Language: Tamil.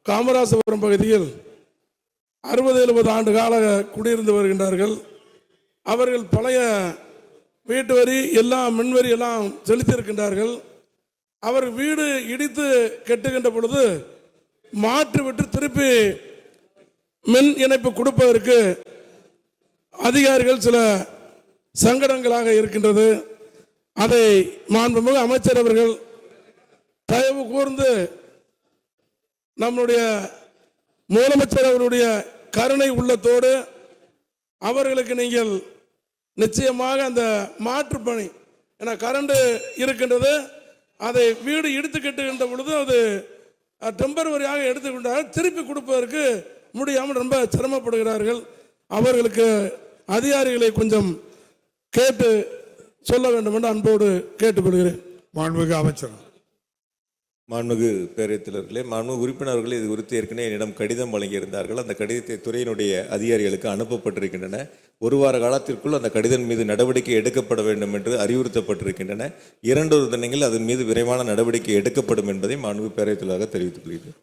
காமராசபுரம் பகுதியில் 60-70 ஆண்டு கால குடியிருந்து வருகின்றார்கள். அவர்கள் பழைய வீட்டு வரி எல்லாம் மின்வரி எல்லாம் செலுத்தியிருக்கின்றார்கள். அவர் வீடு இடித்து கட்டுகின்ற பொழுது மாற்றி விட்டு திருப்பி மின் இணைப்பு கொடுப்பதற்கு அதிகாரிகள் சில சங்கடங்களாக இருக்கின்றது. அதை மாண்புமிகு அமைச்சர் அவர்கள் தயவு கூர்ந்து நம்முடைய முதலமைச்சர் அவருடைய கருணை உள்ளத்தோடு அவர்களுக்கு நீங்கள் நிச்சயமாக அந்த மாற்று பணி, ஏன்னா கரண்ட் இருக்கின்றது, அதை வீடு இடித்து கட்டுகின்ற பொழுது அது டெம்பரவரியாக எடுத்துக்கொண்டால் திருப்பி கொடுப்பதற்கு முடியாமல் ரொம்ப சிரமப்படுகிறார்கள். அவர்களுக்கு அதிகாரிகளை கொஞ்சம் கேட்டு சொல்ல வேண்டும் என்று அன்போடு கேட்டுக்கொள்கிறேன். மாண்புமிகு அமைச்சர். மாண்புமிகு பேரவைத்தலைவர்களே, மாண்புமிகு உறுப்பினர்கள் இது குறித்து ஏற்கனவே என்னிடம் கடிதம் வழங்கியிருந்தார்கள். அந்த கடிதத்தை துறையினுடைய அதிகாரிகளுக்கு அனுப்பப்பட்டிருக்கின்றன. ஒரு வார காலத்திற்குள் அந்த கடிதம் மீது நடவடிக்கை எடுக்கப்பட வேண்டும் என்று அறிவுறுத்தப்பட்டிருக்கின்றன. 2 தினங்களில் அதன் மீது விரைவான நடவடிக்கை எடுக்கப்படும் என்பதை மாண்புமிகு பேரவைத்தலைவராக தெரிவித்துக் கொள்கிறேன்.